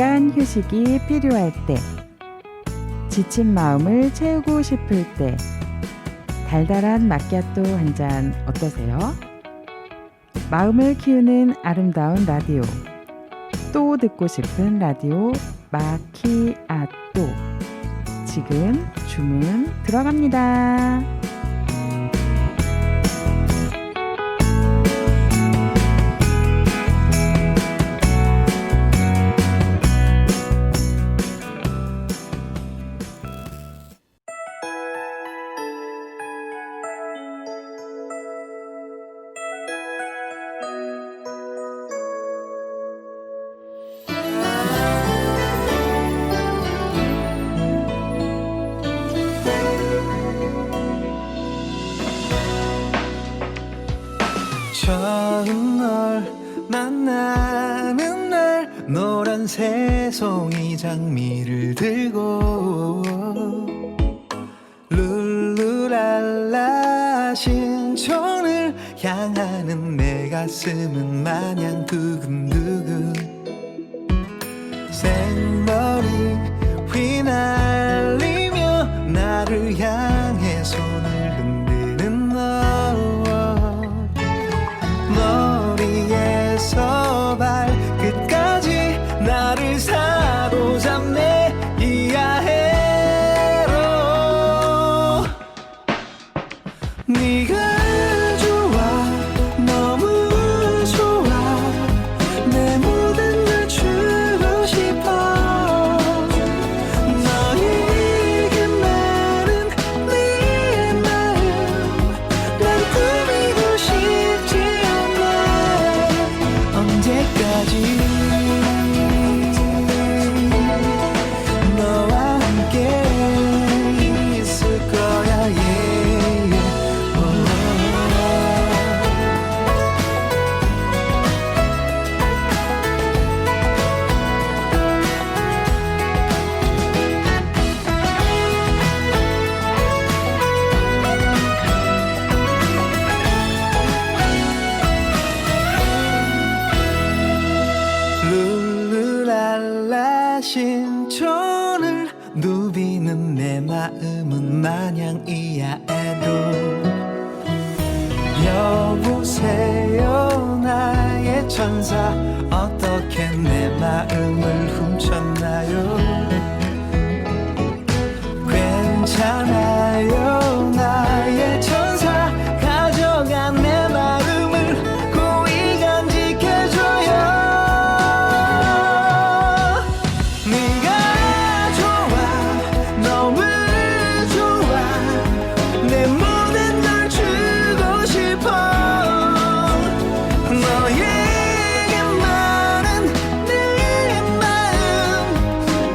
잠깐 휴식이 필요할 때, 지친 마음을 채우고 싶을 때, 달달한 마키아또 한 잔 어떠세요? 마음을 키우는 아름다운 라디오, 또 듣고 싶은 라디오 마키아또. 지금 주문 들어갑니다. 처음 널 만나는 날 노란 새송이 장미를 들고 룰루랄라 신촌을 향하는 내 가슴은 마냥 두근두근 생머리 휘날리며 나를 향해 손을 흔드는 너 머리에서 발끝까지 나를 사로잡네 이하해로 네가 좋아 너무 좋아 내 모든 걸 주고 싶어 너에게 마른 네 마음 난 꾸미고 싶지 않아 언제까지 너와 함께 있을 거야 yeah. 룰루랄라 신촌을 누비는 내 마음은 마냥 이하에도 여보세요 나의 천사 어떻게 내 마음을 훔쳤나요 괜찮아요 나의 천사 가져간 내 마음을 고이 간직해줘요 네가 좋아 너무 좋아 내 모든 걸 주고 싶어 너에게 많은 내 마음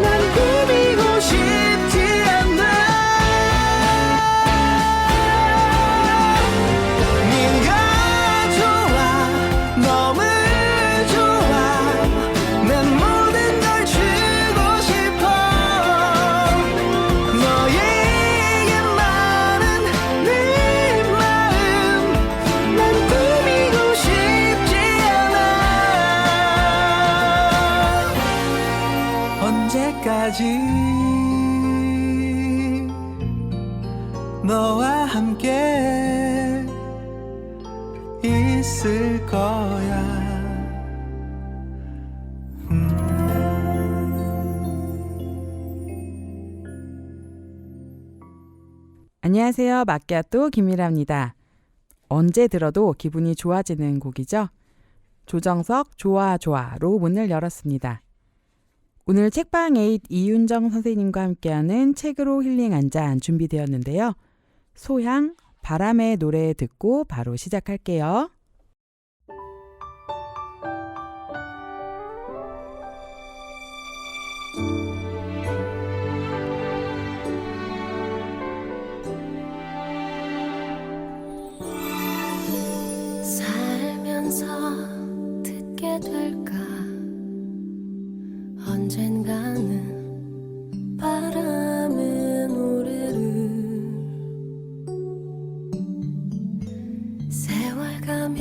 난 꾸미고 싶지 않아 네가 좋아 너무 좋아 내 모든 걸 주고 싶어 너에게 많은 내 마음 난 꾸미고 싶지 않아 언제까지 너와 함께 있을 거야 안녕하세요. 마키아또 김미라입니다. 언제 들어도 기분이 좋아지는 곡이죠. 조정석 좋아 좋아로 문을 열었습니다. 오늘 책방 8 이윤정 선생님과 함께하는 책으로 힐링 한 잔 준비되었는데요. 소향 바람의 노래 듣고 바로 시작할게요. 살면서 듣게 될까 언젠가는 바람의 노래를 세월 가면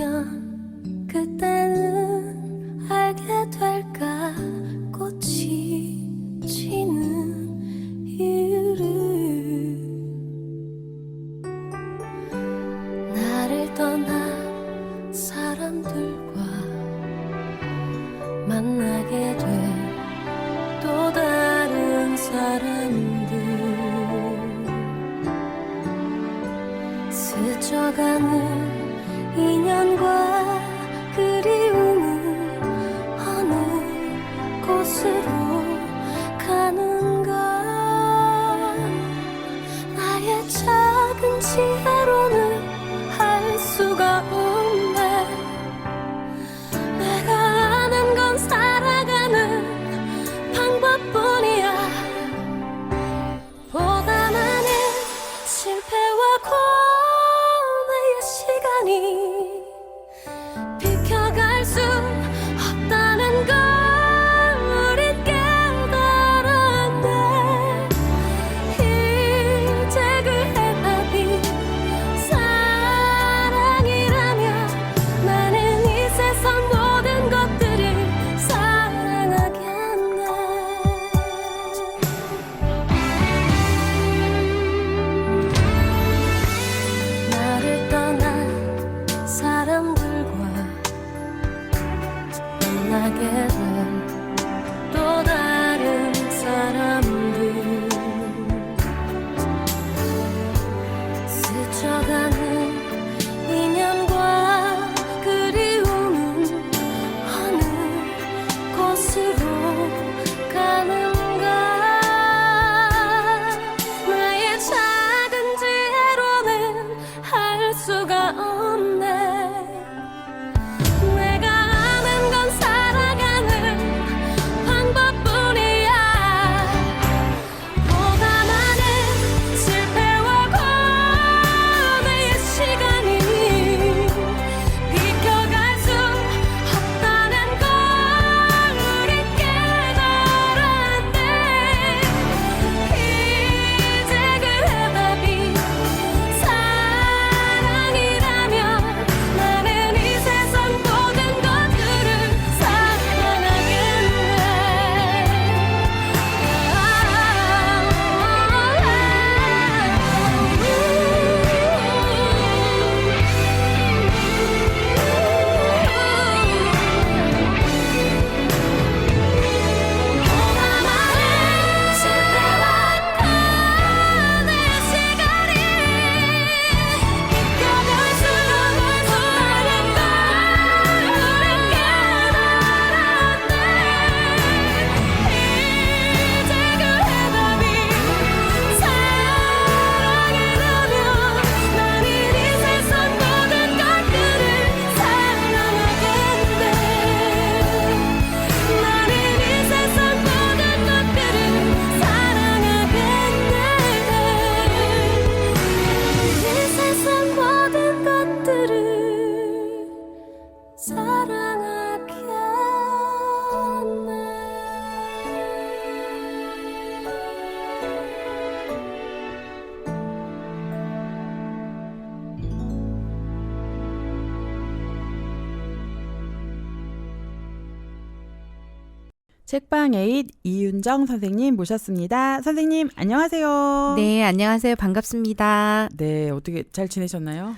책방8 이윤정 선생님 모셨습니다. 선생님 안녕하세요. 네, 안녕하세요. 반갑습니다. 네, 어떻게 잘 지내셨나요?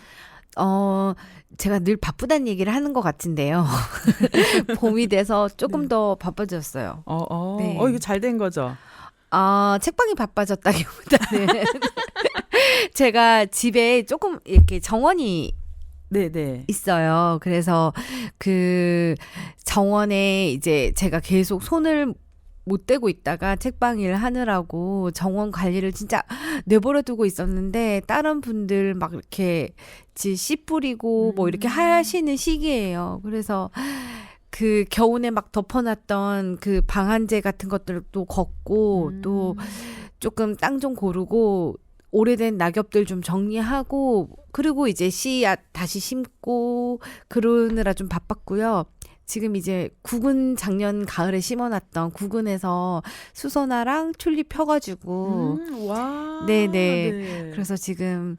제가 늘 바쁘다는 얘기를 하는 것 같은데요. 봄이 돼서 조금 네. 더 바빠졌어요. 네. 이거 잘 된 거죠? 책방이 바빠졌다기보다는 제가 집에 조금 이렇게 정원이 네네. 있어요. 그래서 그 정원에 이제 제가 계속 손을 못 대고 있다가 책방 일 하느라고 정원 관리를 진짜 내버려 두고 있었는데 다른 분들 막 이렇게 씨 뿌리고 뭐 이렇게 하시는 시기예요. 그래서 그 겨우내 막 덮어놨던 그 방한제 같은 것들도 걷고 또 조금 땅 좀 고르고 오래된 낙엽들 좀 정리하고 그리고 이제 씨앗 다시 심고 그러느라 좀 바빴고요. 지금 이제 구근 작년 가을에 심어놨던 구근에서 수선화랑 튤립 펴가지고 와. 네네. 네. 그래서 지금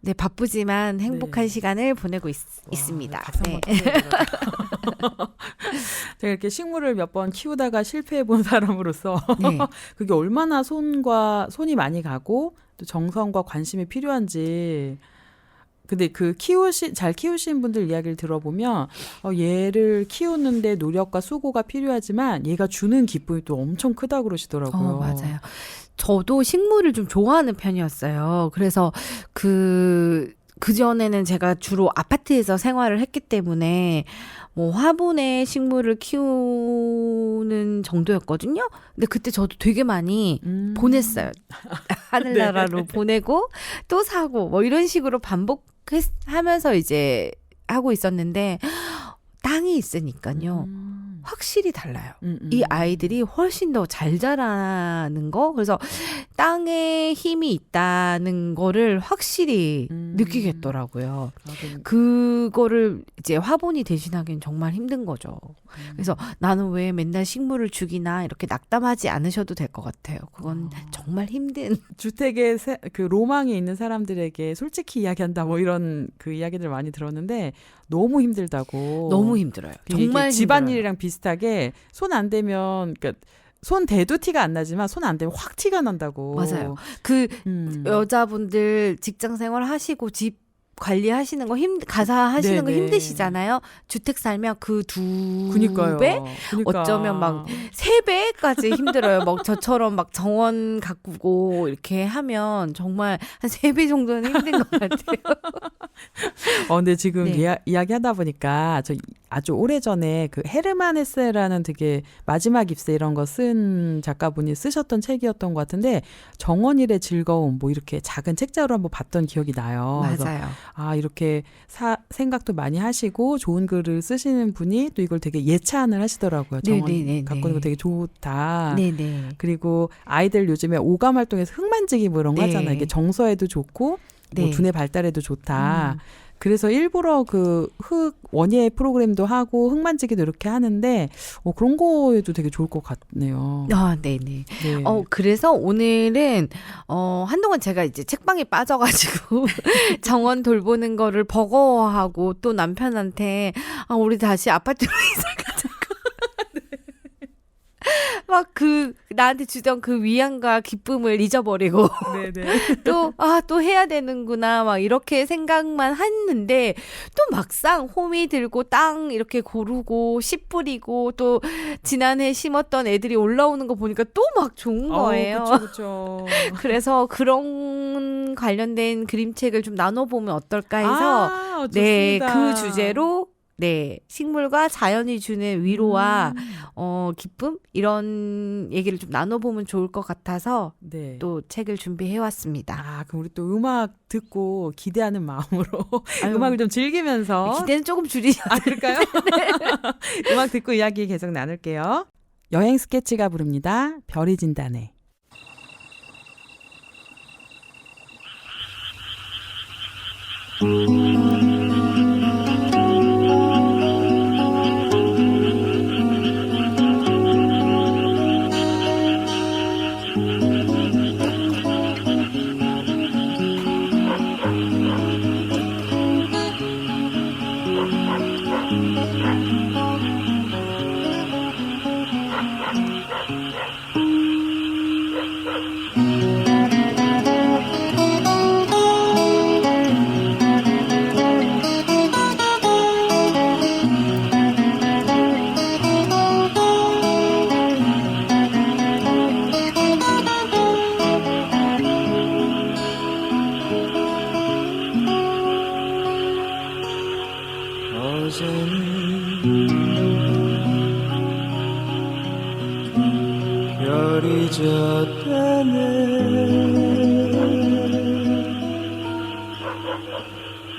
네 바쁘지만 행복한 네. 시간을 보내고 와, 있습니다. 박수 네. 한번 쳐드려요. 제가 이렇게 식물을 몇 번 키우다가 실패해 본 사람으로서 네. 그게 얼마나 손이 많이 가고 또 정성과 관심이 필요한지. 근데 그 잘 키우신 분들 이야기를 들어보면 얘를 키우는데 노력과 수고가 필요하지만 얘가 주는 기쁨이 또 엄청 크다고 그러시더라고요. 맞아요. 저도 식물을 좀 좋아하는 편이었어요. 그래서 그전에는 제가 주로 아파트에서 생활을 했기 때문에 뭐 화분에 식물을 키우는 정도였거든요. 근데 그때 저도 되게 많이 보냈어요. 하늘나라로 보내고 또 사고 뭐 이런 식으로 반복하면서 이제 하고 있었는데 땅이 있으니까요. 확실히 달라요. 이 아이들이 훨씬 더 잘 자라는 거. 그래서 땅에 힘이 있다는 거를 확실히 느끼겠더라고요. 그거를 이제 화분이 대신하기엔 정말 힘든 거죠. 그래서 나는 왜 맨날 식물을 죽이나 이렇게 낙담하지 않으셔도 될 것 같아요. 그건 정말 힘든. 주택에 그 로망이 있는 사람들에게 솔직히 이야기한다 뭐 이런 그 이야기들 많이 들었는데 너무 힘들다고. 너무 힘들어요. 정말 집안일이랑 비슷하게 손 안 대면 그러니까 손 대도 티가 안 나지만 손 안 대면 확 티가 난다고. 맞아요. 여자분들 직장 생활 하시고 집 관리하시는 거 가사 하시는 거 네네. 힘드시잖아요. 주택 살면 그 그니까요. 2배? 그러니까. 어쩌면 막 3배까지 힘들어요. 막 저처럼 막 정원 가꾸고 이렇게 하면 정말 한 3배 정도는 힘든 것 같아요. 근데 지금 네. 이야기하다 보니까 저 아주 오래전에 그 헤르만 헤세라는 되게 마지막 입세 이런 거 쓴 작가분이 쓰셨던 책이었던 것 같은데 정원일의 즐거움 뭐 이렇게 작은 책자로 한번 봤던 기억이 나요. 그래서 맞아요. 이렇게 생각도 많이 하시고 좋은 글을 쓰시는 분이 또 이걸 되게 예찬을 하시더라고요. 정원 네네네네. 가꾸는 거 되게 좋다. 네네. 그리고 아이들 요즘에 오감 활동에서 흙 만지기 뭐 이런 거 네. 하잖아요. 이게 정서에도 좋고 네. 뭐 두뇌 발달에도 좋다. 그래서 일부러 그 원예 프로그램도 하고 흙 만지기도 이렇게 하는데 그런 거에도 되게 좋을 것 같네요. 네네. 네. 그래서 오늘은 한동안 제가 이제 책방에 빠져가지고 정원 돌보는 거를 버거워하고 또 남편한테 우리 다시 아파트로 이사 가자고 막 나한테 주던 그 위안과 기쁨을 잊어버리고 네네. 또 해야 되는구나 막 이렇게 생각만 했는데 또 막상 홈이 들고 땅 이렇게 고르고 씨 뿌리고 또 지난해 심었던 애들이 올라오는 거 보니까 또 막 좋은 거예요. 그렇죠. 그래서 그런 관련된 그림책을 좀 나눠보면 어떨까 해서 네, 그 주제로 식물과 자연이 주는 위로와 기쁨 이런 얘기를 좀 나눠보면 좋을 것 같아서 네. 또 책을 준비해왔습니다. 그럼 우리 또 음악 듣고 기대하는 마음으로 아유, 음악을 좀 즐기면서 기대는 조금 줄이셔야 그럴까요? 음악 듣고 이야기 계속 나눌게요. 여행 스케치가 부릅니다. 별이 진다네.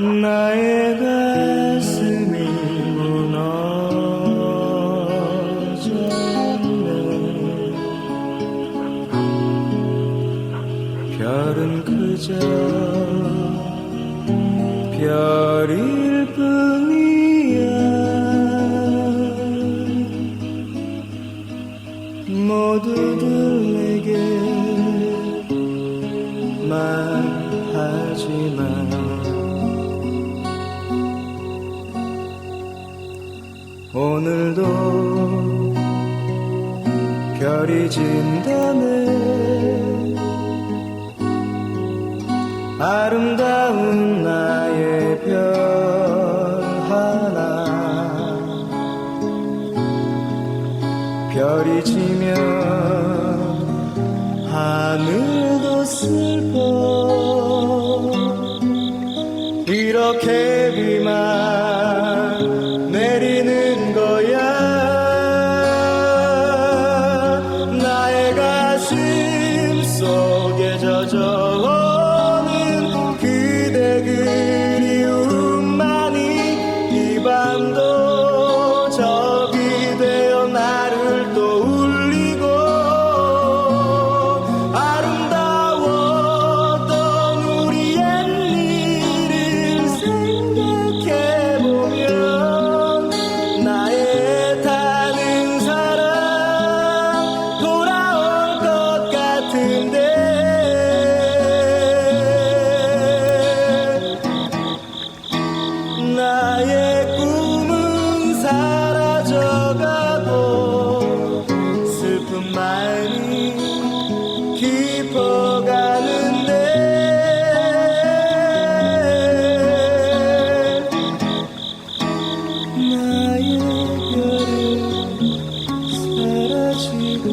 나의 가슴이 무너졌네 별은 그저 별일 뿐이야 모두들 내게 말하지만 오늘도 별이 진다네 아름다운 나의 별 하나 별이 지면 하늘도 슬퍼 이렇게 비만 내리는 거야 나의 가슴 속에 젖어오는 그대 그리움만이 이 밤도 적이 되어 나를 또 울리고 아름다웠던 우리 옛일을 생각해보면 나의 타는 사랑 돌아올 것 같은데 나의 꿈은 사라져가고 슬픔만이 깊어가는데 나의 별은 사라지고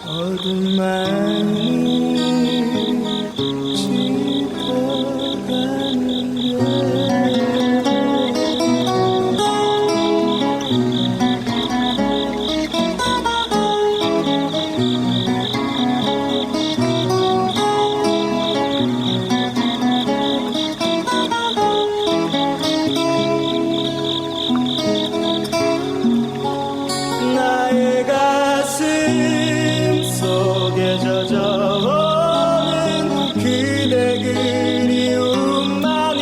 어둠만이 나의 가슴 속에 젖어오는 그대 그리움만이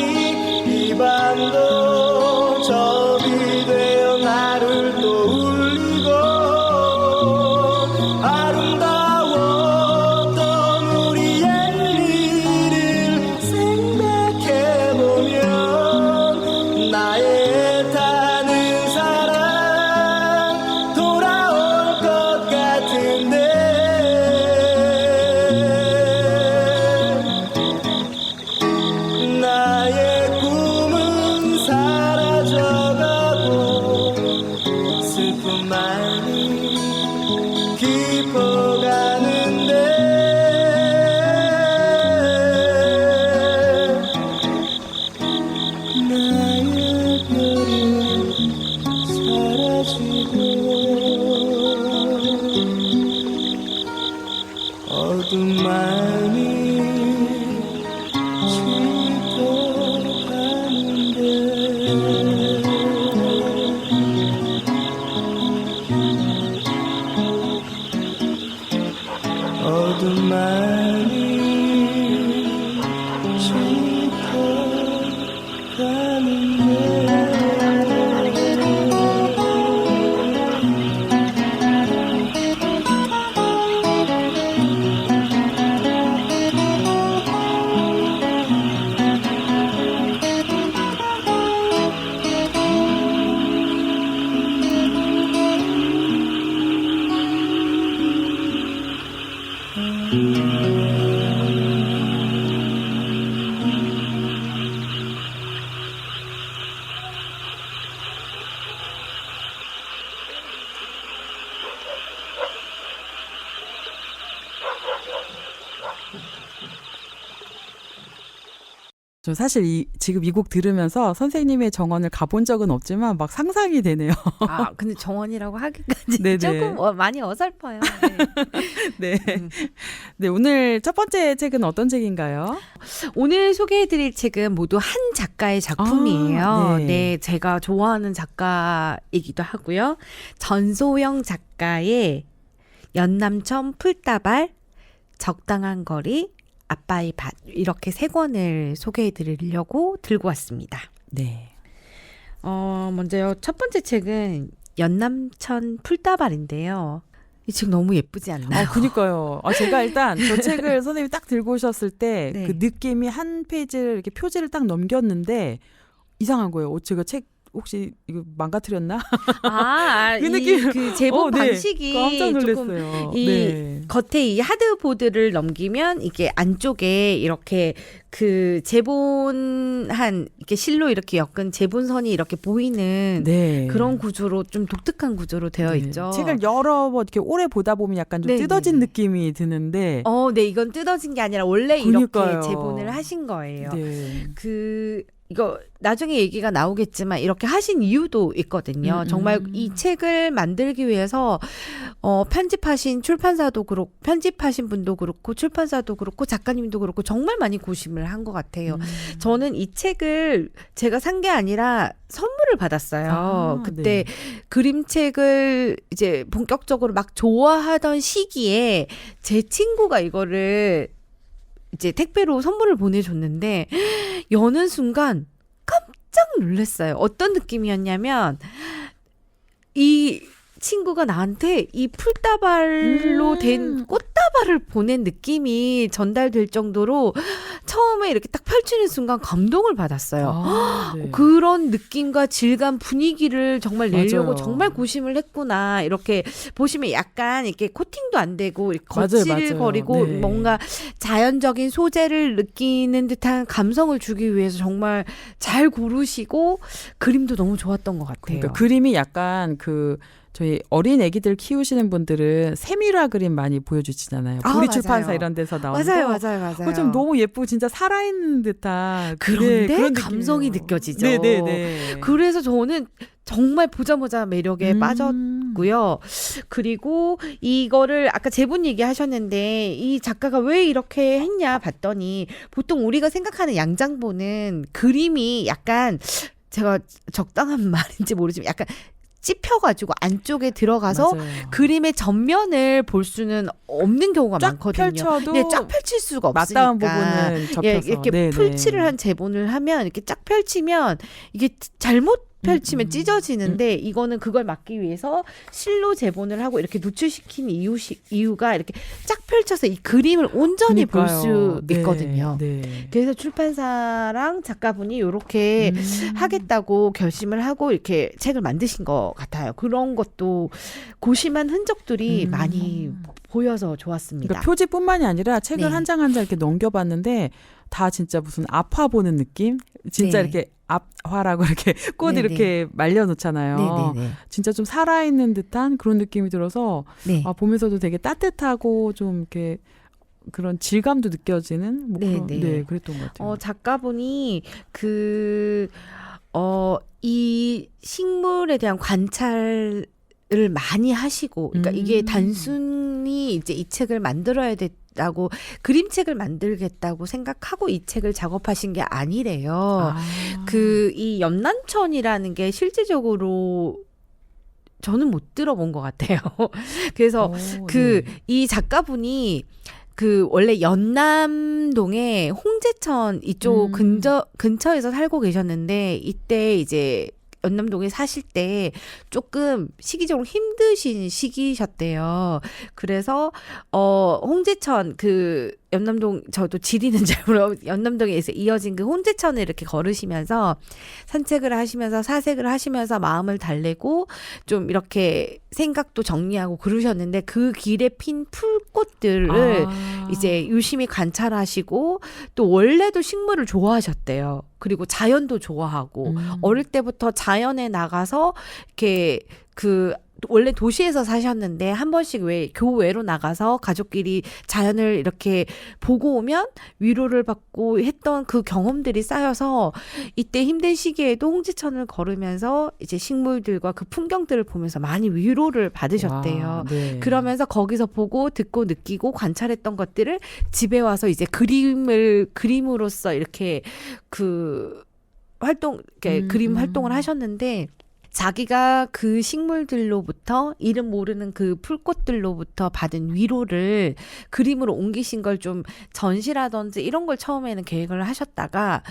이 밤도 적이 되어 나를 또 울리고 아름다웠던 우리 옛일을 생각해보면 나의 타는 사랑 돌아올 것 같은데 나의 꿈은 사라져가고 슬픔만이 깊어가는데 나의 별은 사라지고 어둠만이 어둠만이 저 사실 지금 이 곡 들으면서 선생님의 정원을 가본 적은 없지만 막 상상이 되네요. 아, 근데 정원이라고 하기까지 네네. 조금 많이 어설퍼요. 네. 네. 네, 오늘 첫 번째 책은 어떤 책인가요? 오늘 소개해드릴 책은 모두 한 작가의 작품이에요. 아, 네. 네, 제가 좋아하는 작가이기도 하고요. 전소영 작가의 연남천 풀다발, 적당한 거리, 아빠의 밭 이렇게 세 권을 소개해드리려고 들고 왔습니다. 네. 먼저요. 첫 번째 책은 연남천 풀다발인데요. 이 책 너무 예쁘지 않나요? 그니까요. 제가 일단 저 책을 선생님이 딱 들고 오셨을 때 그 네. 느낌이 한 페이지를 이렇게 표지를 딱 넘겼는데 이상한 거예요. 제가 책 혹시 이거 망가뜨렸나? 그 느낌. 그 제본 네. 방식이 깜짝 조금 놀랐어요. 이 네. 겉에 이 하드보드를 넘기면 이게 안쪽에 이렇게 그 제본한 이렇게 실로 이렇게 엮은 제본선이 이렇게 보이는 네. 그런 구조로 좀 독특한 구조로 되어 네. 있죠. 책을 여러 번 이렇게 오래 보다 보면 약간 좀 네, 뜯어진 네, 네. 느낌이 드는데 네, 이건 뜯어진 게 아니라 원래 그러니까요. 이렇게 제본을 하신 거예요. 네. 이거 나중에 얘기가 나오겠지만 이렇게 하신 이유도 있거든요. 정말 이 책을 만들기 위해서 편집하신 출판사도 그렇고 편집하신 분도 그렇고 출판사도 그렇고 작가님도 그렇고 정말 많이 고심을 한 것 같아요. 저는 이 책을 제가 산 게 아니라 선물을 받았어요. 그때 네. 그림책을 이제 본격적으로 막 좋아하던 시기에 제 친구가 이거를 이제 택배로 선물을 보내줬는데 여는 순간 깜짝 놀랐어요. 어떤 느낌이었냐면 이 친구가 나한테 이 풀다발로 된 꽃다발을 보낸 느낌이 전달될 정도로 처음에 이렇게 딱 펼치는 순간 감동을 받았어요. 네. 그런 느낌과 질감 분위기를 정말 내려고 맞아요. 정말 고심을 했구나. 이렇게 보시면 약간 이렇게 코팅도 안 되고 이렇게 맞아요, 거칠거리고 맞아요. 네. 뭔가 자연적인 소재를 느끼는 듯한 감성을 주기 위해서 정말 잘 고르시고 그림도 너무 좋았던 것 같아요. 그러니까 그림이 약간 저희 어린 애기들 키우시는 분들은 세밀화 그림 많이 보여주시잖아요. 맞아요. 보리출판사 이런 데서 나오는 맞아요. 그거 좀 너무 예쁘고 진짜 살아있는 듯한 그런데 그런 감성이 느낌이에요. 느껴지죠. 네네네. 그래서 저는 정말 보자마자 매력에 빠졌고요. 그리고 이거를 아까 제본 얘기하셨는데 이 작가가 왜 이렇게 했냐 봤더니 보통 우리가 생각하는 양장본은 그림이 약간 제가 적당한 말인지 모르지만 약간 찝혀가지고 안쪽에 들어가서 맞아요. 그림의 전면을 볼 수는 없는 경우가 쫙 많거든요. 펼쳐도 네, 쫙 펼칠 수가 없으니까. 맞닿은 부분은 접혀서 예, 이렇게 네네. 풀칠을 한 제본을 하면 이렇게 쫙 펼치면 이게 잘못 펼치면 찢어지는데 이거는 그걸 막기 위해서 실로 제본을 하고 이렇게 노출시킨 이유가 이렇게 쫙 펼쳐서 이 그림을 온전히 볼 수 네, 있거든요. 네. 그래서 출판사랑 작가분이 이렇게 하겠다고 결심을 하고 이렇게 책을 만드신 것 같아요. 그런 것도 고심한 흔적들이 많이 보여서 좋았습니다. 그러니까 표지뿐만이 아니라 책을 네. 한 장 한 장 이렇게 넘겨봤는데 다 진짜 무슨 압화 보는 느낌? 진짜 네. 이렇게 압화라고 이렇게 꽃 네네. 이렇게 말려놓잖아요. 네네네. 진짜 좀 살아있는 듯한 그런 느낌이 들어서 네. 보면서도 되게 따뜻하고 좀 이렇게 그런 질감도 느껴지는 뭐 그런, 네네. 네, 그랬던 것 같아요. 작가분이 이 식물에 대한 관찰을 많이 하시고, 그러니까 이게 단순히 이제 이 책을 만들어야 됐다고 그림책을 만들겠다고 생각하고 이 책을 작업하신 게 아니래요. 이 연남천이라는 게 실질적으로 저는 못 들어본 것 같아요. 그래서 네. 이 작가분이 원래 연남동에 홍제천 이쪽 근처에서 살고 계셨는데 이때 이제 연남동에 사실 때 조금 시기적으로 힘드신 시기셨대요. 그래서 홍제천 연남동 저도 지리는 잘 모르고 연남동에서 이어진 홍제천을 이렇게 걸으시면서 산책을 하시면서 사색을 하시면서 마음을 달래고 좀 이렇게 생각도 정리하고 그러셨는데 그 길에 핀 풀꽃들을 이제 유심히 관찰하시고 또 원래도 식물을 좋아하셨대요. 그리고 자연도 좋아하고 어릴 때부터 자연에 나가서 이렇게 원래 도시에서 사셨는데 한 번씩 왜 교외로 나가서 가족끼리 자연을 이렇게 보고 오면 위로를 받고 했던 그 경험들이 쌓여서 이때 힘든 시기에도 홍지천을 걸으면서 이제 식물들과 그 풍경들을 보면서 많이 위로를 받으셨대요. 와, 네. 그러면서 거기서 보고 듣고 느끼고 관찰했던 것들을 집에 와서 이제 그림으로써 이렇게 그 이렇게 그림 활동을 하셨는데 자기가 그 식물들로부터 이름 모르는 그 풀꽃들로부터 받은 위로를 그림으로 옮기신 걸 좀 전시라든지 이런 걸 처음에는 계획을 하셨다가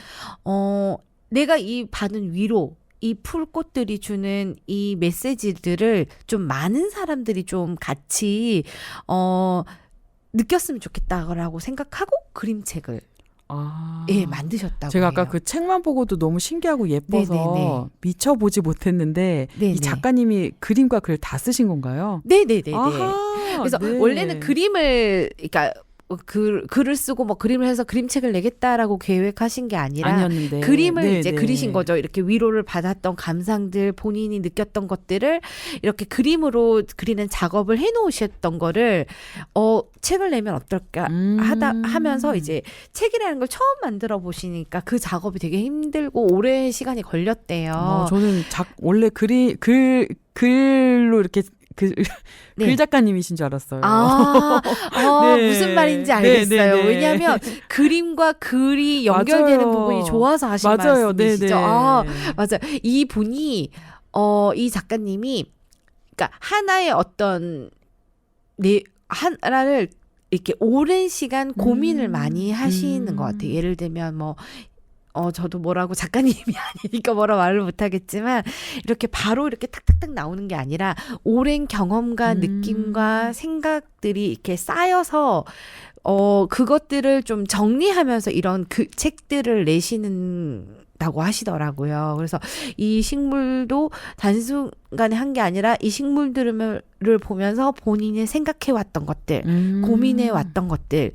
내가 이 받은 위로 이 풀꽃들이 주는 이 메시지들을 좀 많은 사람들이 좀 같이 느꼈으면 좋겠다라고 생각하고 그림책을 만드셨다고 제가 아까 해요. 그 책만 보고도 너무 신기하고 예뻐서 네네네. 미쳐보지 못했는데 네네. 이 작가님이 그림과 글 다 쓰신 건가요? 네네네네. 아하, 그래서 네. 원래는 그러니까 글을 쓰고 뭐 그림을 해서 그림책을 내겠다라고 계획하신 게 아니라 아니었는데 그림을 네, 이제 네. 그리신 거죠. 이렇게 위로를 받았던 감상들, 본인이 느꼈던 것들을 이렇게 그림으로 그리는 작업을 해놓으셨던 거를 책을 내면 어떨까 하면서 이제 책이라는 걸 처음 만들어 보시니까 그 작업이 되게 힘들고 오랜 시간이 걸렸대요. 저는 원래 글로 이렇게 네. 글 작가님이신 줄 알았어요. 네. 무슨 말인지 네, 알겠어요. 네, 네. 왜냐하면 그림과 글이 연결되는 맞아요. 부분이 좋아서 하신 맞아요. 말씀이시죠. 네, 네. 맞아요. 이 분이 이 작가님이 그러니까 하나의 어떤 하나를 이렇게 오랜 시간 고민을 많이 하시는 것 같아요. 예를 들면 저도 뭐라고 작가님이 아니니까 뭐라 말을 못하겠지만 이렇게 바로 이렇게 탁탁탁 나오는 게 아니라 오랜 경험과 느낌과 생각들이 이렇게 쌓여서 그것들을 좀 정리하면서 이런 그 책들을 내시는다고 하시더라고요. 그래서 이 식물도 단순간에 한 게 아니라 이 식물들을 보면서 본인이 생각해왔던 것들, 고민해왔던 것들,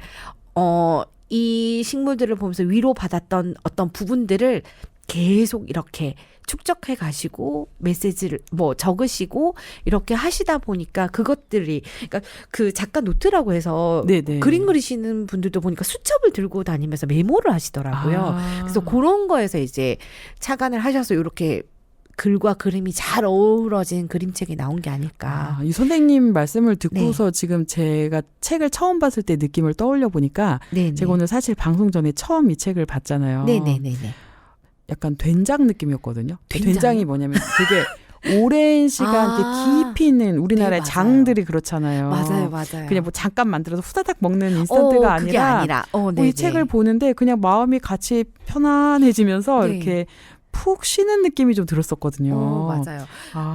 이 식물들을 보면서 위로받았던 어떤 부분들을 계속 이렇게 축적해 가시고 메시지를 적으시고 이렇게 하시다 보니까 그것들이 그러니까 그 작가 노트라고 해서 네네. 그림 그리시는 분들도 보니까 수첩을 들고 다니면서 메모를 하시더라고요. 그래서 그런 거에서 이제 착안을 하셔서 이렇게 글과 그림이 잘 어우러진 그림책이 나온 게 아닐까. 이 선생님 말씀을 듣고서 지금 제가 책을 처음 봤을 때 느낌을 떠올려 보니까 네네. 제가 오늘 사실 방송 전에 처음 이 책을 봤잖아요. 네네네네. 약간 된장 느낌이었거든요. 된장이요? 된장이 뭐냐면 되게 오랜 시간 이렇게 깊이 있는 우리나라의 네, 맞아요. 장들이 그렇잖아요. 맞아요. 그냥 뭐 잠깐 만들어서 후다닥 먹는 인스턴트가 그게 아니라 네네. 이 책을 보는데 그냥 마음이 같이 편안해지면서 네. 이렇게 푹 쉬는 느낌이 좀 들었었거든요. 맞아요.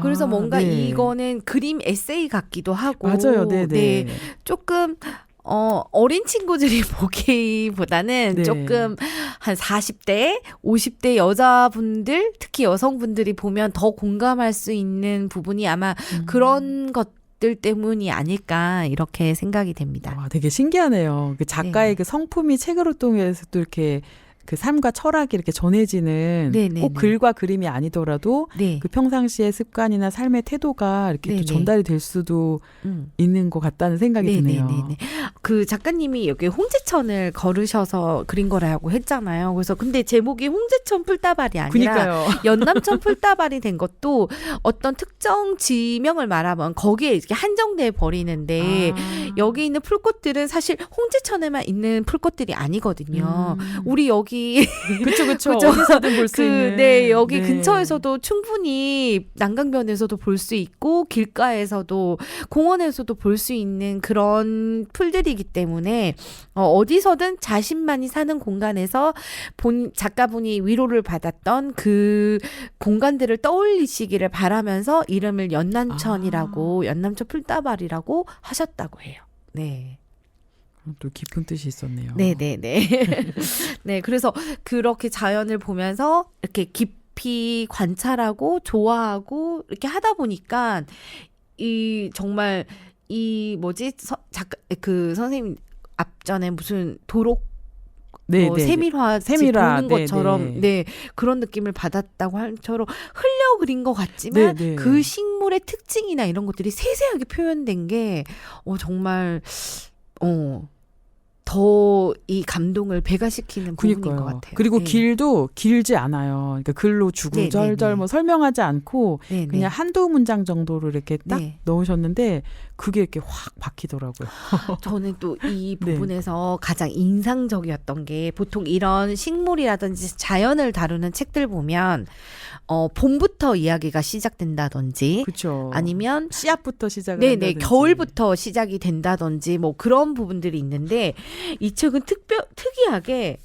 그래서 뭔가 네. 이거는 그림 에세이 같기도 하고 맞아요. 네네. 네, 조금 어린 친구들이 보기보다는 네. 조금 한 40대, 50대 여자분들, 특히 여성분들이 보면 더 공감할 수 있는 부분이 아마 그런 것들 때문이 아닐까 이렇게 생각이 됩니다. 와, 되게 신기하네요. 그 작가의 네. 그 성품이 책으로 통해서 또 이렇게 그 삶과 철학이 이렇게 전해지는 네네네. 꼭 글과 그림이 아니더라도 네. 그 평상시의 습관이나 삶의 태도가 이렇게 네네. 또 전달이 될 수도 음. 있는 것 같다는 생각이 드네요. 네네네. 그 작가님이 여기 홍제천을 걸으셔서 그린 거라고 했잖아요. 그래서 근데 제목이 홍제천 풀다발이 아니라 그니까요. 연남천 풀다발이 된 것도 어떤 특정 지명을 말하면 거기에 이렇게 한정돼 버리는데 여기 있는 풀꽃들은 사실 홍제천에만 있는 풀꽃들이 아니거든요. 우리 여기 그쵸. 그죠? 어디서든 볼 수 있는. 네, 여기 네. 근처에서도 충분히 난강변에서도 볼 수 있고 길가에서도 공원에서도 볼 수 있는 그런 풀들이기 때문에 어디서든 자신만이 사는 공간에서 작가분이 위로를 받았던 그 공간들을 떠올리시기를 바라면서 이름을 연남천이라고 연남천 풀다발이라고 하셨다고 해요. 네. 또 깊은 뜻이 있었네요. 네네네. 네, 그래서 그렇게 자연을 보면서 이렇게 깊이 관찰하고 좋아하고 이렇게 하다 보니까 이 정말 이 뭐지 작가 그 선생님 앞전에 무슨 네, 뭐 네, 세밀화 세밀화, 보는 네, 것처럼 네. 그런 느낌을 받았다고 할처럼 흘려 그린 것 같지만 네, 네. 그 식물의 특징이나 이런 것들이 세세하게 표현된 게 정말 더 이 감동을 배가시키는 부분인 것 그니까요. 같아요. 그리고 네. 길도 길지 않아요. 그러니까 글로 주구절절 네, 네. 뭐 설명하지 않고 네, 그냥 네. 한두 문장 정도로 이렇게 딱 네. 넣으셨는데 그게 이렇게 확 박히더라고요. 저는 또 이 네. 부분에서 가장 인상적이었던 게 보통 이런 식물이라든지 자연을 다루는 책들 보면 봄부터 이야기가 시작된다든지 그렇죠. 아니면 씨앗부터 시작을 네네 한다든지. 겨울부터 시작이 된다든지 뭐 그런 부분들이 있는데 이 책은 특이하게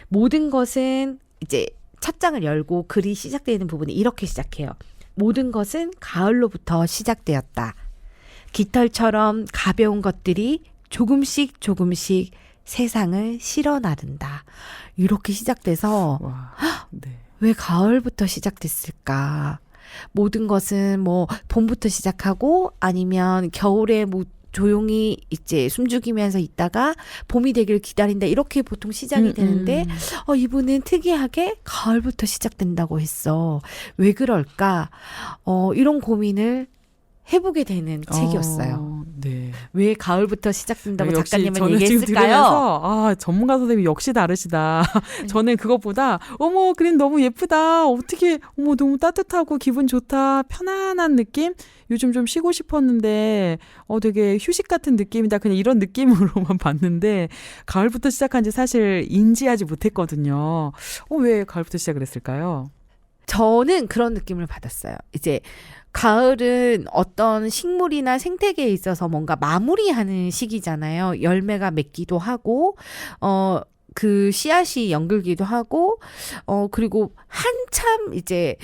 모든 것은 이제 첫 장을 열고 글이 시작되는 부분이 이렇게 시작해요. 모든 것은 가을로부터 시작되었다. 깃털처럼 가벼운 것들이 조금씩 세상을 실어 나른다. 이렇게 시작돼서 와, 네. 왜 가을부터 시작됐을까? 모든 것은 뭐 봄부터 시작하고 아니면 겨울에 뭐 조용히 이제 숨죽이면서 있다가 봄이 되길 기다린다. 이렇게 보통 시작이 되는데 이분은 특이하게 가을부터 시작된다고 했어. 왜 그럴까? 이런 고민을 해보게 되는 책이었어요. 네. 왜 가을부터 시작된다고 역시 작가님은 저는 지금 얘기했을까요? 들으면서 전문가 선생님이 역시 다르시다. 저는 그것보다 어머 그림 너무 예쁘다. 어떻게 어머 너무 따뜻하고 기분 좋다. 편안한 느낌. 요즘 좀 쉬고 싶었는데 되게 휴식 같은 느낌이다. 그냥 이런 느낌으로만 봤는데 가을부터 시작한지 사실 인지하지 못했거든요. 왜 가을부터 시작을 했을까요? 저는 그런 느낌을 받았어요. 이제 가을은 어떤 식물이나 생태계에 있어서 뭔가 마무리하는 시기잖아요. 열매가 맺기도 하고, 그 씨앗이 연글기도 하고, 그리고 한참 이제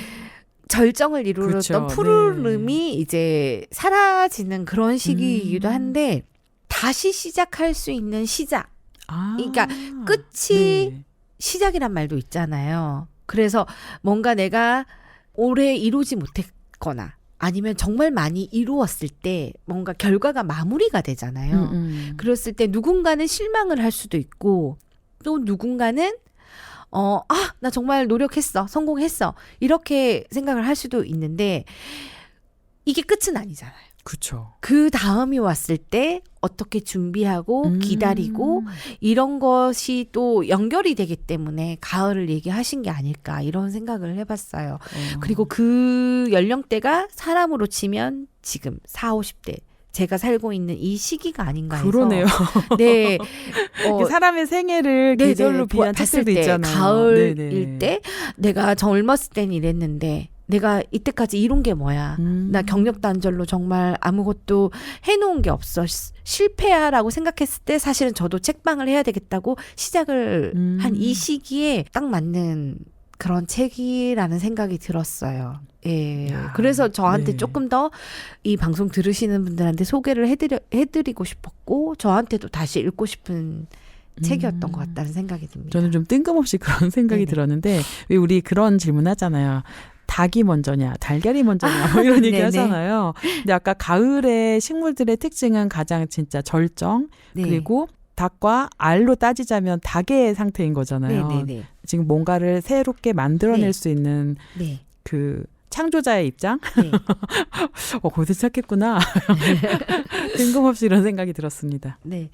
절정을 이루었던 그렇죠. 푸르름이 이제 사라지는 그런 시기이기도 한데, 다시 시작할 수 있는 시작. 그러니까 끝이 네. 시작이란 말도 있잖아요. 그래서 뭔가 내가 오래 이루지 못했거나 아니면 정말 많이 이루었을 때 뭔가 결과가 마무리가 되잖아요. 그랬을 때 누군가는 실망을 할 수도 있고 또 누군가는 나 정말 노력했어. 성공했어. 이렇게 생각을 할 수도 있는데 이게 끝은 아니잖아요. 그렇죠. 그 다음이 왔을 때 어떻게 준비하고 기다리고 이런 것이 또 연결이 되기 때문에 가을을 얘기하신 게 아닐까 이런 생각을 해봤어요. 그리고 그 연령대가 사람으로 치면 지금 40, 50대 제가 살고 있는 이 시기가 아닌가 해서 그러네요. 네. 이게 사람의 생애를 네네, 계절로 비한 봤을 책들도 때 있잖아요. 가을일 네네. 때 내가 젊었을 땐 이랬는데 내가 이때까지 이룬 게 뭐야. 나 경력 단절로 정말 아무것도 해놓은 게 없어. 실패야라고 생각했을 때 사실은 저도 책방을 해야 되겠다고 시작을 한 이 시기에 딱 맞는 그런 책이라는 생각이 들었어요. 예. 야, 그래서 저한테 네. 조금 더 이 방송 들으시는 분들한테 소개를 해드리고 싶었고 저한테도 다시 읽고 싶은 책이었던 것 같다는 생각이 듭니다. 저는 좀 뜬금없이 그런 생각이 네네. 들었는데 왜 우리 그런 질문 하잖아요. 닭이 먼저냐, 달걀이 먼저냐, 뭐 이런 얘기 네네. 하잖아요. 근데 아까 가을의 식물들의 특징은 가장 진짜 절정, 네. 그리고 닭과 알로 따지자면 닭의 상태인 거잖아요. 네네네. 지금 뭔가를 새롭게 만들어낼 네. 수 있는 네. 그 창조자의 입장? 네. 거기서 시작했구나. 뜬금없이 이런 생각이 들었습니다. 네.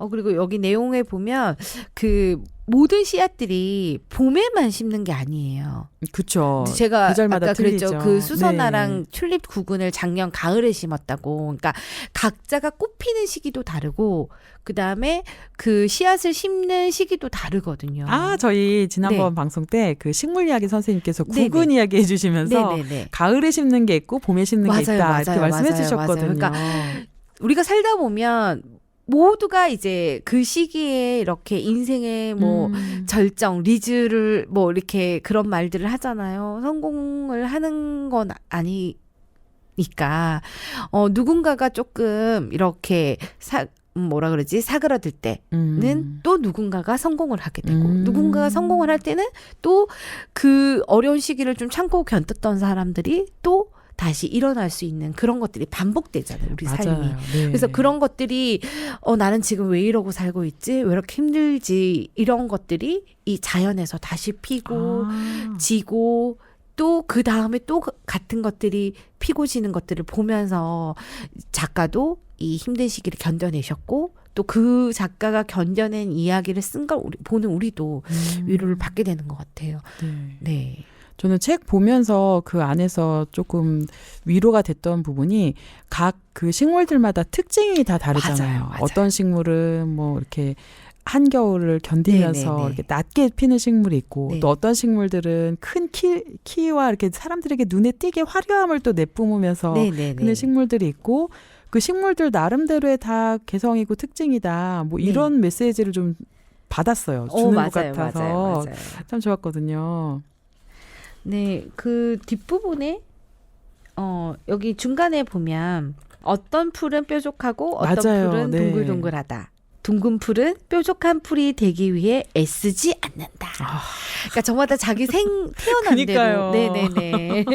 그리고 여기 내용에 보면 그 모든 씨앗들이 봄에만 심는 게 아니에요. 그렇죠. 제가 계절마다 아까 틀리죠. 그랬죠. 그 수선화랑 네. 튤립 구근을 작년 가을에 심었다고. 그러니까 각자가 꽃피는 시기도 다르고 그다음에 그 씨앗을 심는 시기도 다르거든요. 저희 지난번 네. 방송 때 그 식물 이야기 선생님께서 네네. 구근 이야기 해주시면서 네네네. 가을에 심는 게 있고 봄에 심는 게 맞아요, 있다 이렇게 맞아요, 말씀해 맞아요, 주셨거든요. 맞아요. 우리가 살다 보면 모두가 이제 그 시기에 이렇게 인생의 뭐 절정, 리즈를 뭐 이렇게 그런 말들을 하잖아요. 성공을 하는 건 아니니까 누군가가 조금 이렇게 뭐라 그러지? 사그라들 때는 또 누군가가 성공을 하게 되고 누군가가 성공을 할 때는 또 그 어려운 시기를 좀 참고 견뎠던 사람들이 또 다시 일어날 수 있는 그런 것들이 반복되잖아요. 우리 삶이. 맞아요. 네. 그래서 그런 것들이 나는 지금 왜 이러고 살고 있지? 왜 이렇게 힘들지? 이런 것들이 이 자연에서 다시 피고 지고 또 그 다음에 또 같은 것들이 피고 지는 것들을 보면서 작가도 이 힘든 시기를 견뎌내셨고 또 그 작가가 견뎌낸 이야기를 쓴 걸 보는 우리도 위로를 받게 되는 것 같아요. 네. 네. 저는 책 보면서 그 안에서 조금 위로가 됐던 부분이 각 그 식물들마다 특징이 다 다르잖아요. 맞아요. 어떤 식물은 뭐 이렇게 한겨울을 견디면서 네네네. 이렇게 낮게 피는 식물이 있고 네. 또 어떤 식물들은 큰 키와 이렇게 사람들에게 눈에 띄게 화려함을 또 내뿜으면서 네네네. 피는 식물들이 있고 그 식물들 나름대로의 다 개성이고 특징이다. 뭐 네. 이런 메시지를 좀 받았어요. 주는 것 같아서 맞아요. 참 좋았거든요. 네, 그 뒷부분에 여기 중간에 보면 어떤 풀은 뾰족하고 어떤 맞아요. 풀은 네. 둥글둥글하다. 둥근 풀은 뾰족한 풀이 되기 위해 애쓰지 않는다. 그러니까 저마다 자기 태어난 그러니까요. 대로. 네네네.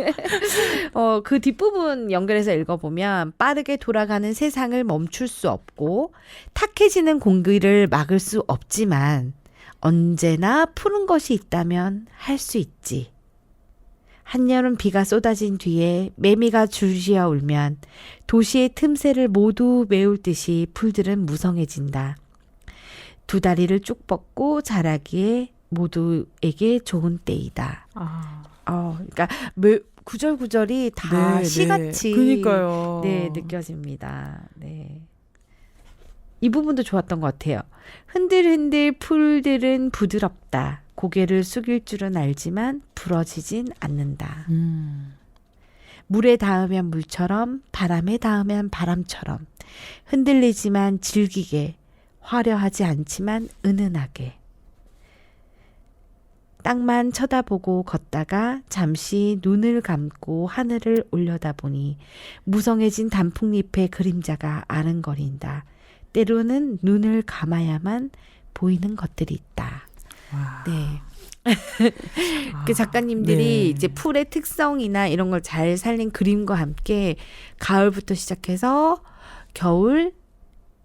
그 뒷부분 연결해서 읽어보면 빠르게 돌아가는 세상을 멈출 수 없고 탁해지는 공기를 막을 수 없지만 언제나 푸른 것이 있다면 할 수 있지. 한여름 비가 쏟아진 뒤에 매미가 줄지어 울면 도시의 틈새를 모두 메울 듯이 풀들은 무성해진다. 두 다리를 쭉 뻗고 자라기에 모두에게 좋은 때이다. 그러니까 구절구절이 다 네, 시같이 네. 그러니까요. 네, 느껴집니다. 네. 이 부분도 좋았던 것 같아요. 흔들흔들 풀들은 부드럽다. 고개를 숙일 줄은 알지만 부러지진 않는다. 물에 닿으면 물처럼 바람에 닿으면 바람처럼 흔들리지만 질기게 화려하지 않지만 은은하게 땅만 쳐다보고 걷다가 잠시 눈을 감고 하늘을 올려다보니 무성해진 단풍잎의 그림자가 아른거린다. 때로는 눈을 감아야만 보이는 것들이 있다. 와. 네. 그 작가님들이 네. 이제 풀의 특성이나 이런 걸 잘 살린 그림과 함께 가을부터 시작해서 겨울,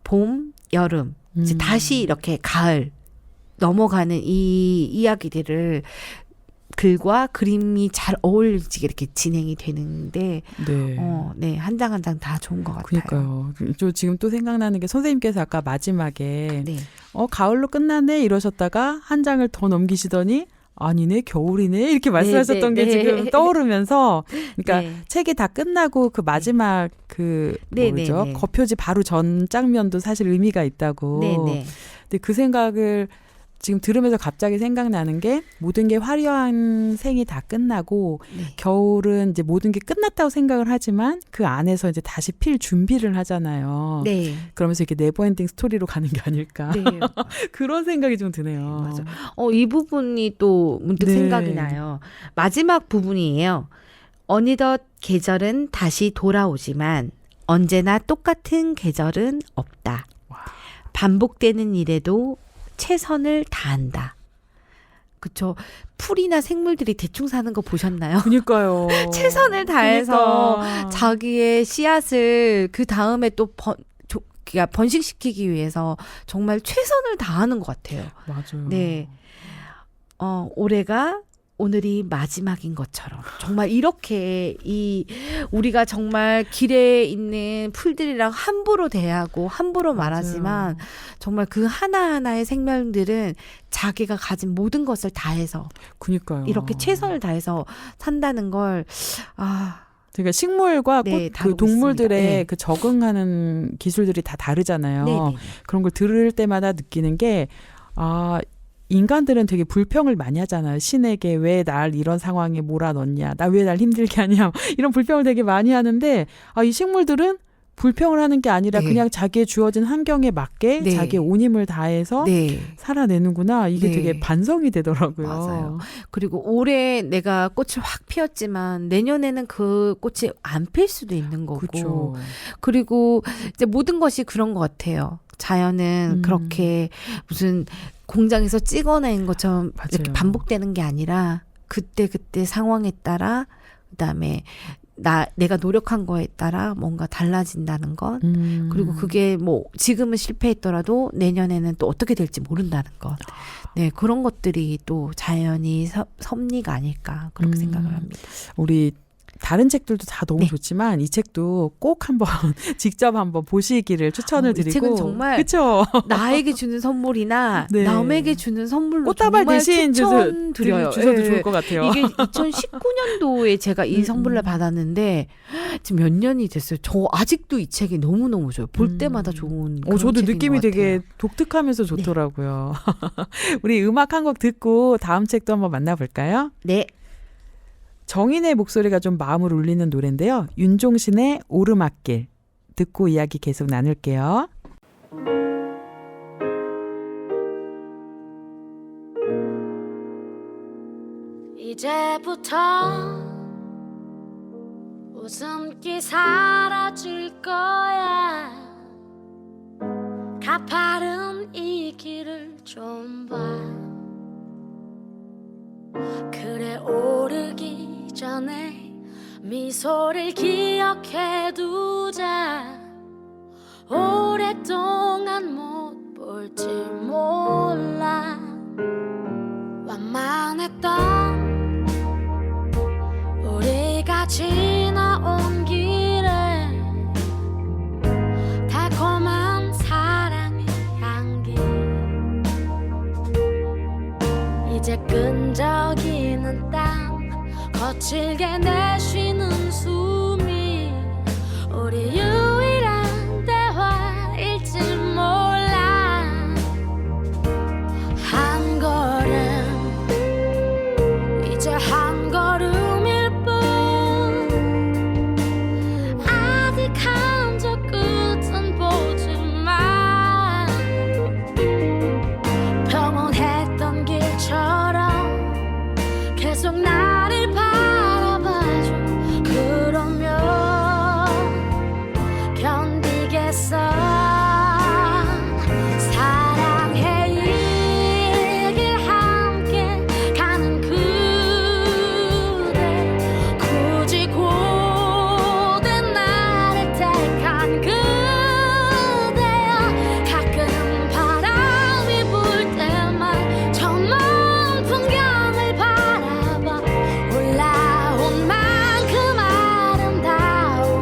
봄, 여름 이제 다시 이렇게 가을 넘어가는 이 이야기들을 글과 그림이 잘 어울리게 이렇게 진행이 되는데 네. 네, 한 장 한 장 다 좋은 것 같아요. 그러니까요. 저 지금 또 생각나는 게 선생님께서 아까 마지막에 네. 가을로 끝났네 이러셨다가 한 장을 더 넘기시더니 아니네 겨울이네 이렇게 말씀하셨던 네, 게 네. 지금 떠오르면서 그러니까 네. 책이 다 끝나고 그 마지막 그 네, 뭐죠? 네, 네. 겉표지 바로 전 장면도 사실 의미가 있다고. 네, 네. 근데 그 생각을 지금 들으면서 갑자기 생각나는 게 모든 게 화려한 생이 다 끝나고 네. 겨울은 이제 모든 게 끝났다고 생각을 하지만 그 안에서 이제 다시 필 준비를 하잖아요. 네. 그러면서 이렇게 네버엔딩 스토리로 가는 게 아닐까. 네. 그런 생각이 좀 드네요. 맞아. 이 부분이 또 문득 네. 생각이 나요. 마지막 부분이에요. 어느덧 계절은 다시 돌아오지만 언제나 똑같은 계절은 없다. 반복되는 일에도 최선을 다한다. 그쵸. 풀이나 생물들이 대충 사는 거 보셨나요? 그니까요. 최선을 다해서 그러니까. 자기의 씨앗을 그 다음에 또 번식시키기 위해서 정말 최선을 다하는 것 같아요. 맞아요. 네. 올해가 오늘이 마지막인 것처럼 정말 이렇게 우리가 정말 길에 있는 풀들이랑 함부로 대하고 함부로 말하지만 정말 그 하나하나의 생명들은 자기가 가진 모든 것을 다해서 그니까요. 이렇게 최선을 다해서 산다는 걸 그러니까 식물과 네, 그 다루고 동물들의 있습니다. 네. 그 적응하는 기술들이 다 다르잖아요. 네네네. 그런 걸 들을 때마다 느끼는 게 인간들은 되게 불평을 많이 하잖아요. 신에게 왜 날 이런 상황에 몰아넣냐, 나 왜 날 힘들게 하냐, 이런 불평을 되게 많이 하는데 이 식물들은 불평을 하는 게 아니라 네. 그냥 자기의 주어진 환경에 맞게 네. 자기의 온 힘을 다해서 네. 살아내는구나. 이게 네. 되게 반성이 되더라고요. 맞아요. 그리고 올해 내가 꽃을 확 피웠지만 내년에는 그 꽃이 안 필 수도 있는 거고. 그렇죠. 그리고 이제 모든 것이 그런 것 같아요. 자연은 그렇게 무슨 공장에서 찍어낸 것처럼 이렇게 맞아요. 반복되는 게 아니라 그때 상황에 따라 그다음에 내가 노력한 거에 따라 뭔가 달라진다는 것. 그리고 그게 뭐 지금은 실패했더라도 내년에는 또 어떻게 될지 모른다는 것. 네, 그런 것들이 또 자연이 섭리가 아닐까 그렇게 생각을 합니다. 우리 다른 책들도 다 너무 네. 좋지만 이 책도 꼭 한번 직접 한번 보시기를 추천을 이 드리고. 책은 정말 그쵸? 나에게 주는 선물이나 네. 남에게 주는 선물로 꽃다발 정말 대신 추천드려요. 주셔도 예. 좋을 것 같아요. 이게 2019년도에 제가 이 선물을 받았는데 지금 몇 년이 됐어요. 저 아직도 이 책이 너무너무 좋아요. 볼 때마다 좋은 그런 저도 책인 느낌이 것 되게 같아요. 독특하면서 좋더라고요. 우리 음악 한 곡 듣고 다음 책도 한번 만나볼까요? 네. 정인의 목소리가 좀 마음을 울리는 노래인데요. 윤종신의 오르막길 듣고 이야기 계속 나눌게요. 이제부터 웃음기 사라질 거야. 가파른 이 길을 좀 봐. 그래 오르기 전에 미소를 기억해 두자. 오랫동안 못 볼지 몰라. 완만했던 우리가 지나온 길에 달콤한 사랑의 향기. 이제 끈적이는 땀 거칠게 내쉬는 숨이 우리 유일한 대화일지 몰라. 한 걸음 이제 한 걸음일 뿐. 아직 한저 끝은 보지만 평온했던 길처럼 계속 나를 바라봐줘. 그러면 견디겠어. 사랑해 이 길 함께 가는 그대. 굳이 고된 나를 택한 그대여. 가끔 바람이 불 때만 저 먼 풍경을 바라봐. 올라온 만큼 아름다운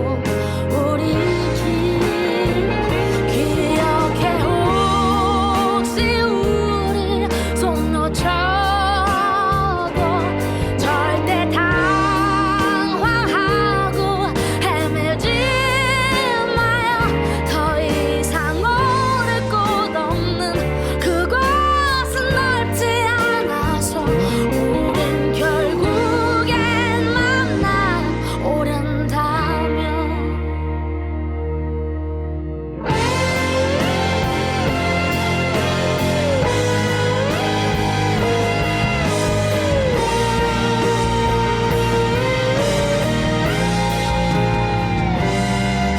우리 길. 기억해 혹시 우릴 손 놓쳐도 절대 당황하고 헤매지 마요. 더 이상 오를 곳 없는 그곳은 넓지 않아서 우린 결국엔 만나 오른다면.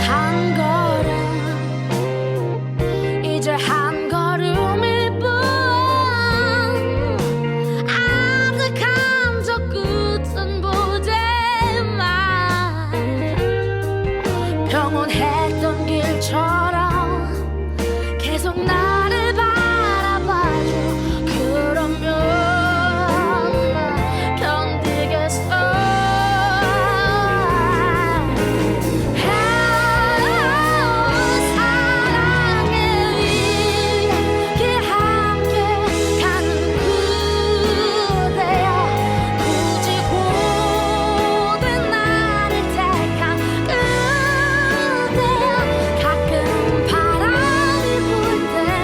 한 걸음 이제 한 걸음일 뿐. 아득한 저 끝은 보지만 평온했던 길처럼 계속 나를 바라봐줘. 그러면 견디겠어. 사랑의 길 함께 가는 그대여. 굳이 고된 나를 택한 그대여. 가끔 바람이 불 때만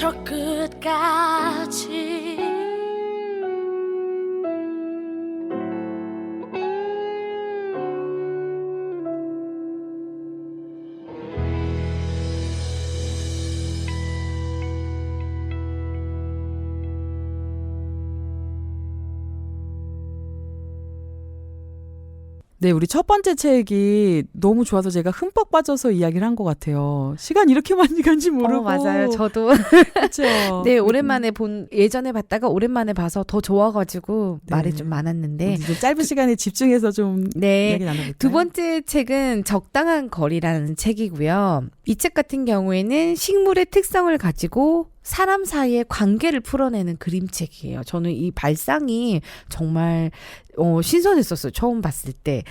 저 끝까지 네, 우리 첫 번째 책이 너무 좋아서 제가 흠뻑 빠져서 이야기를 한 것 같아요. 시간 이렇게 많이 간지 모르고. 맞아요. 저도 그렇죠. 네, 오랜만에 예전에 봤다가 오랜만에 봐서 더 좋아가지고 네. 말이 좀 많았는데. 좀 짧은 시간에 집중해서 좀 네. 이야기 나눠볼까요? 두 번째 책은 적당한 거리라는 책이고요. 이 책 같은 경우에는 식물의 특성을 가지고 사람 사이의 관계를 풀어내는 그림책이에요. 저는 이 발상이 정말 신선했었어요. 처음 봤을 때.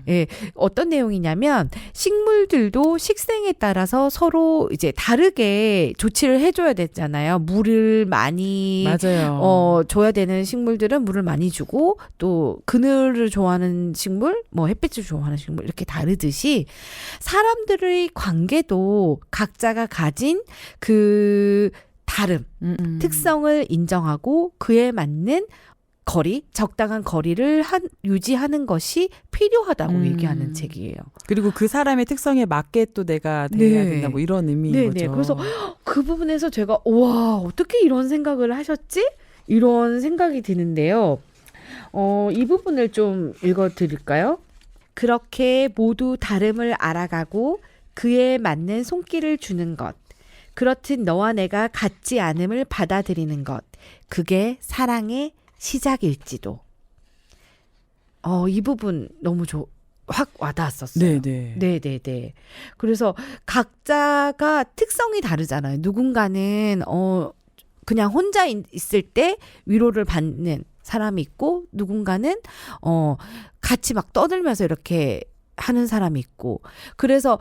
예, 어떤 내용이냐면 식물들도 식생에 따라서 서로 이제 다르게 조치를 해줘야 되잖아요. 물을 많이 맞아요. 줘야 되는 식물들은 물을 많이 주고 또 그늘을 좋아하는 식물, 뭐 햇빛을 좋아하는 식물 이렇게 다르듯이 사람들의 관계도 각자가 가진 그 다름, 특성을 인정하고 그에 맞는 거리, 적당한 거리를 유지하는 것이 필요하다고 얘기하는 책이에요. 그리고 그 사람의 특성에 맞게 또 내가 대해야 네. 된다 뭐 이런 의미인 네네. 거죠. 그래서 그 부분에서 제가 와 어떻게 이런 생각을 하셨지? 이런 생각이 드는데요. 이 부분을 좀 읽어드릴까요? 그렇게 모두 다름을 알아가고 그에 맞는 손길을 주는 것. 그렇듯 너와 내가 같지 않음을 받아들이는 것. 그게 사랑의 시작일지도. 이 부분 너무 확 와닿았었어요. 네네. 네네네. 그래서 각자가 특성이 다르잖아요. 누군가는 그냥 혼자 있을 때 위로를 받는 사람이 있고 누군가는 같이 막 떠들면서 이렇게 하는 사람이 있고 그래서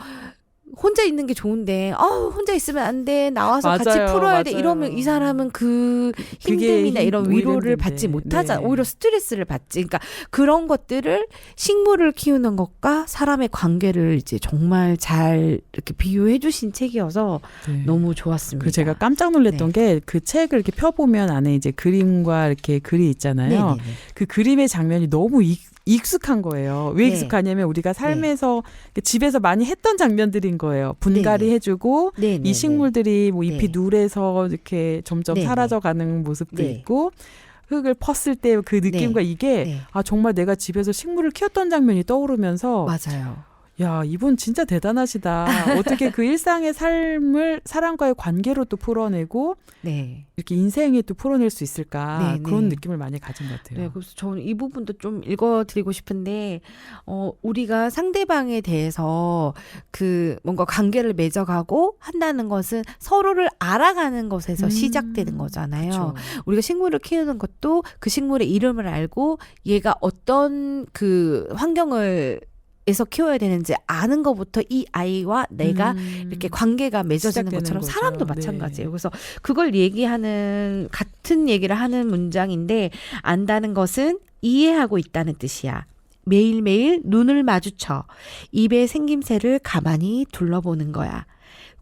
혼자 있는 게 좋은데 혼자 있으면 안 돼. 나와서 맞아요, 같이 풀어야 돼. 맞아요. 이러면 이 사람은 그 그게 힘듦이나 이런 오히려 위로를 힘든데. 받지 못하잖아. 네. 오히려 스트레스를 받지. 그러니까 그런 것들을 식물을 키우는 것과 사람의 관계를 이제 정말 잘 이렇게 비유해 주신 책이어서 네. 너무 좋았습니다. 그 제가 깜짝 놀랐던 게 그 책을 이렇게 펴보면 안에 이제 그림과 이렇게 글이 있잖아요. 네네네. 그 그림의 장면이 너무 익숙한 거예요. 왜 네. 익숙하냐면 우리가 삶에서 집에서 많이 했던 장면들인 거예요. 분갈이 네네. 해주고 네네네. 이 식물들이 뭐 잎이 네. 누래서 이렇게 점점 네네. 사라져가는 모습도 네. 있고 흙을 펐을 때 그 느낌과 이게 네. 정말 내가 집에서 식물을 키웠던 장면이 떠오르면서 맞아요. 야, 이분 진짜 대단하시다. 어떻게 그 일상의 삶을 사람과의 관계로 또 풀어내고 네. 이렇게 인생에 또 풀어낼 수 있을까 네, 그런 네. 느낌을 많이 가진 것 같아요. 네, 그래서 저는 이 부분도 좀 읽어드리고 싶은데, 우리가 상대방에 대해서 뭔가 관계를 맺어가고 한다는 것은 서로를 알아가는 것에서 시작되는 거잖아요. 그쵸. 우리가 식물을 키우는 것도 그 식물의 이름을 알고 얘가 어떤 그 환경을 에서 키워야 되는지 아는 것부터 이 아이와 내가 이렇게 관계가 맺어지는 시작되는 것처럼 거죠. 사람도 네. 마찬가지예요. 그래서 그걸 같은 얘기를 하는 문장인데 안다는 것은 이해하고 있다는 뜻이야. 매일매일 눈을 마주쳐 입의 생김새를 가만히 둘러보는 거야.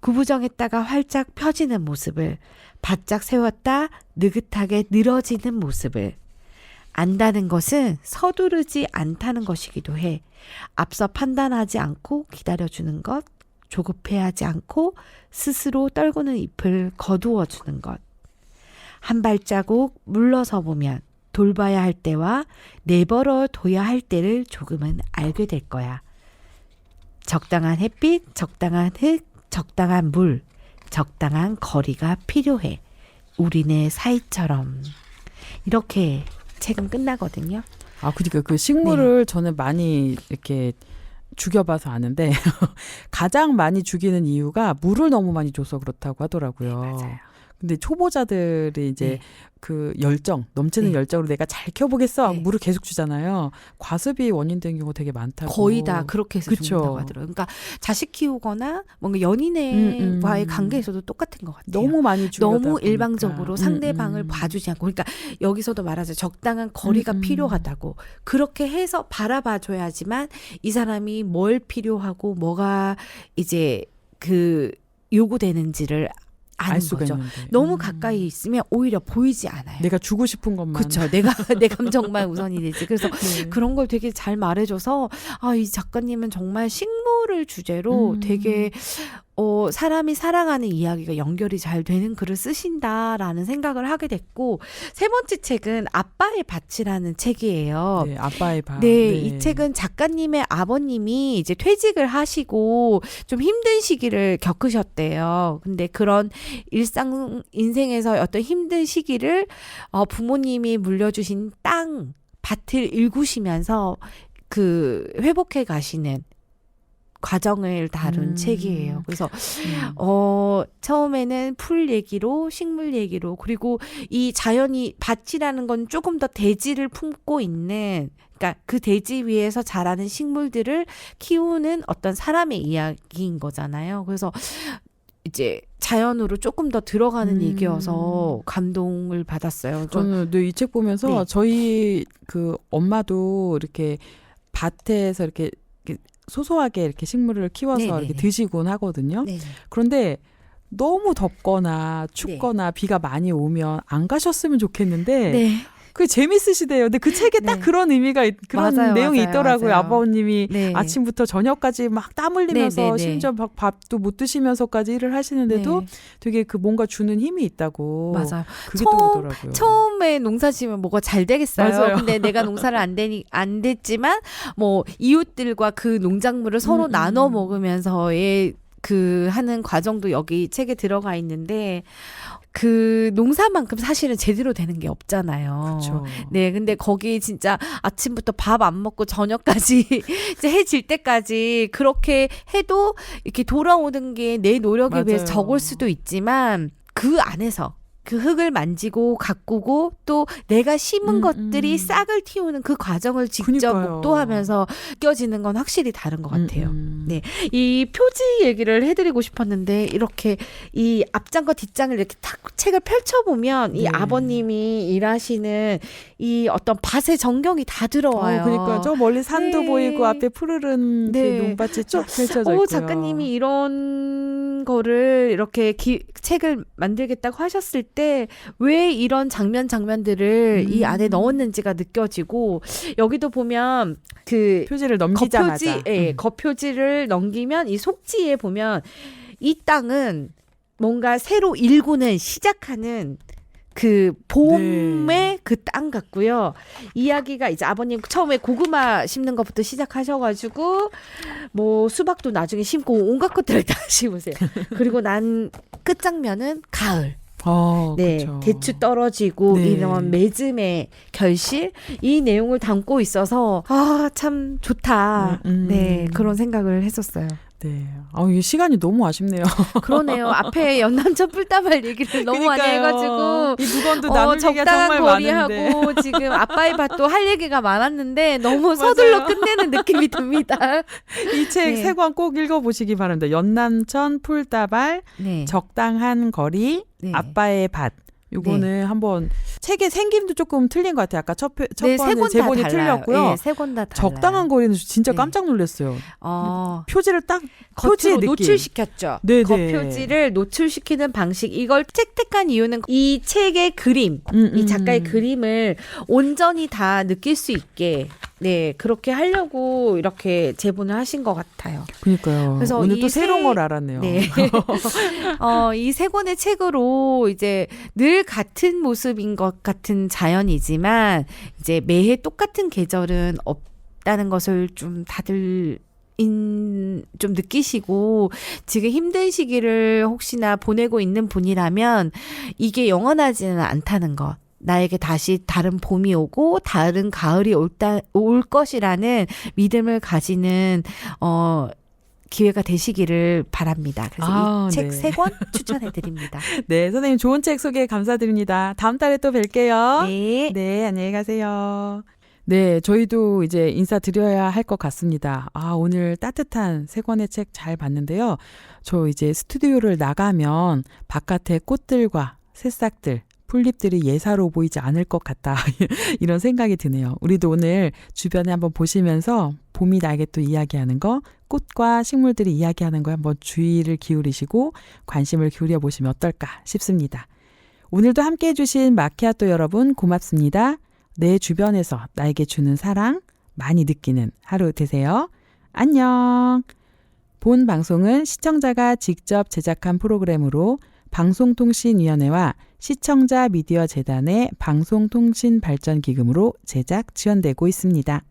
구부정했다가 활짝 펴지는 모습을, 바짝 세웠다 느긋하게 늘어지는 모습을. 안다는 것은 서두르지 않다는 것이기도 해. 앞서 판단하지 않고 기다려주는 것, 조급해하지 않고 스스로 떨구는 잎을 거두어주는 것. 한 발자국 물러서 보면 돌봐야 할 때와 내버려 둬야 할 때를 조금은 알게 될 거야. 적당한 햇빛, 적당한 흙, 적당한 물, 적당한 거리가 필요해. 우리네 사이처럼. 이렇게 책은 끝나거든요. 그러니까 그 식물을 저는 많이 이렇게 죽여봐서 아는데 가장 많이 죽이는 이유가 물을 너무 많이 줘서 그렇다고 하더라고요. 네, 맞아요. 근데 초보자들이 이제 네. 그 넘치는 네. 열정으로 내가 잘 키워보겠어 하고 네. 물을 계속 주잖아요. 과습이 원인된 경우가 되게 많다고. 거의 다 그렇게 해서 그쵸. 죽는다고 하더라고요. 그러니까 자식 키우거나 뭔가 연인과의 관계에서도 똑같은 것 같아요. 너무 많이 죽여다 너무 보니까. 일방적으로 상대방을 봐주지 않고, 그러니까 여기서도 말하죠. 적당한 거리가 필요하다고. 그렇게 해서 바라봐줘야지만 이 사람이 뭘 필요하고 뭐가 이제 요구되는지를 알 아는 수가 거죠. 있는데. 너무 가까이 있으면 오히려 보이지 않아요. 내가 주고 싶은 것만. 그렇죠. 내 감정만 우선이 되지. 그래서 네. 그런 걸 되게 잘 말해줘서 이 작가님은 정말 식물을 주제로 되게 사람이 살아가는 이야기가 연결이 잘 되는 글을 쓰신다라는 생각을 하게 됐고, 세 번째 책은 아빠의 밭이라는 책이에요. 네, 아빠의 밥. 네, 이 책은 작가님의 아버님이 이제 퇴직을 하시고 좀 힘든 시기를 겪으셨대요. 근데 그런 인생에서 어떤 힘든 시기를 부모님이 물려주신 땅, 밭을 일구시면서 그 회복해 가시는 과정을 다룬 책이에요. 그래서 처음에는 풀 얘기로, 식물 얘기로, 그리고 이 자연이 밭이라는 건 조금 더 대지를 품고 있는, 그러니까 그 대지 위에서 자라는 식물들을 키우는 어떤 사람의 이야기인 거잖아요. 그래서 이제 자연으로 조금 더 들어가는 얘기여서 감동을 받았어요. 저는 이 책 보면서 네. 저희 그 엄마도 이렇게 밭에서 이렇게 소소하게 이렇게 식물을 키워서 네네네. 이렇게 드시곤 하거든요. 네. 그런데 너무 덥거나 춥거나 비가 많이 오면 안 가셨으면 좋겠는데 네. 그게 재밌으시대요. 근데 그 책에 딱 네. 그런 의미가 그런 맞아요, 내용이 맞아요, 있더라고요. 맞아요. 아버님이 네. 아침부터 저녁까지 막 땀 흘리면서 네, 네, 네. 심지어 막 밥도 못 드시면서까지 일을 하시는데도 네. 되게 그 뭔가 주는 힘이 있다고. 맞아요. 그게 또 그러더라고요. 처음에 농사 지으면 뭐가 잘 되겠어요. 맞아요. 근데 내가 농사를 안 됐지만 뭐 이웃들과 그 농작물을 서로 나눠 먹으면서의 그 하는 과정도 여기 책에 들어가 있는데, 그 농사만큼 사실은 제대로 되는 게 없잖아요. 그렇죠. 네, 근데 거기 진짜 아침부터 밥 안 먹고 저녁까지 이제 해 질 때까지 그렇게 해도 이렇게 돌아오는 게 내 노력에 비해서 맞아요. 적을 수도 있지만, 그 안에서 그 흙을 만지고 가꾸고 또 내가 심은 것들이 싹을 틔우는 그 과정을 직접 그러니까요. 목도하면서 느껴지는 건 확실히 다른 것 같아요. 네. 이 표지 얘기를 해드리고 싶었는데, 이렇게 이 앞장과 뒷장을 이렇게 탁 책을 펼쳐보면 이 네. 아버님이 일하시는 이 어떤 밭의 전경이 다 들어와요. 그러니까 저 멀리 산도 네. 보이고 앞에 푸르른 네. 그 농밭이 쫙 펼쳐져 있고요. 작가님이 이런 거를 이렇게 책을 만들겠다고 하셨을 때 왜 이런 장면들을 이 안에 넣었는지가 느껴지고, 여기도 보면 그 표지를 넘기자마자. 겉표지를 넘기면 이 속지에 보면 이 땅은 뭔가 새로 일구는, 시작하는 그 봄의 네. 그 땅 같고요. 이야기가 이제 아버님 처음에 고구마 심는 것부터 시작하셔가지고 뭐 수박도 나중에 심고 온갖 것들을 다 심으세요. 그리고 난 끝장면은 가을. 네, 그렇죠. 대추 떨어지고 네. 이런 매즘의 결실, 이 내용을 담고 있어서 참 좋다. 네, 그런 생각을 했었어요. 네. 이 시간이 너무 아쉽네요. 그러네요. 앞에 연남천 뿔다발 얘기를 너무 많이 해가지고 이 무건도 나눌 얘기가 적당한 정말 많은데. 거리하고 지금 아빠의 밭도 할 얘기가 많았는데 너무 서둘러 끝내는 느낌이 듭니다. 이 책 네. 세 권 꼭 읽어보시기 바랍니다. 연남천 풀다발, 네. 적당한 거리, 네. 아빠의 밭. 요거는 한번 책의 생김도 조금 틀린 것 같아요. 아까 첫 네, 세 번은 권 다 제본이 달라요. 틀렸고요. 네, 세 권 다 달라요. 적당한 거리는 진짜 네. 깜짝 놀랐어요. 표지를 딱 겉으로 표지의 느낌. 노출시켰죠. 네네. 겉표지를 노출시키는 방식. 이걸 채택한 이유는 이 책의 그림, 이 작가의 그림을 온전히 다 느낄 수 있게, 네, 그렇게 하려고 이렇게 제본을 하신 것 같아요. 그러니까요. 그래서 오늘 이 또 새로운 걸 알았네요. 네. 이 세 권의 책으로 이제 늘 같은 모습인 것 같은 자연이지만, 이제 매해 똑같은 계절은 없다는 것을 좀 다들 좀 느끼시고, 지금 힘든 시기를 혹시나 보내고 있는 분이라면 이게 영원하지는 않다는 것, 나에게 다시 다른 봄이 오고 다른 가을이 올 것이라는 믿음을 가지는 기회가 되시기를 바랍니다. 그래서 이 책 네. 세 권 추천해드립니다. 네, 선생님 좋은 책 소개 감사드립니다. 다음 달에 또 뵐게요. 네. 네, 안녕히 가세요. 네, 저희도 이제 인사드려야 할 것 같습니다. 오늘 따뜻한 세 권의 책 잘 봤는데요. 저 이제 스튜디오를 나가면 바깥의 꽃들과 새싹들, 풀잎들이 예사로 보이지 않을 것 같다. 이런 생각이 드네요. 우리도 오늘 주변에 한번 보시면서 봄이 나에게 또 이야기하는 거, 꽃과 식물들이 이야기하는 거에 한번 주의를 기울이시고 관심을 기울여 보시면 어떨까 싶습니다. 오늘도 함께해 주신 마키아또 여러분 고맙습니다. 내 주변에서 나에게 주는 사랑 많이 느끼는 하루 되세요. 안녕. 본 방송은 시청자가 직접 제작한 프로그램으로 방송통신위원회와 시청자 미디어 재단의 방송통신발전기금으로 제작 지원되고 있습니다.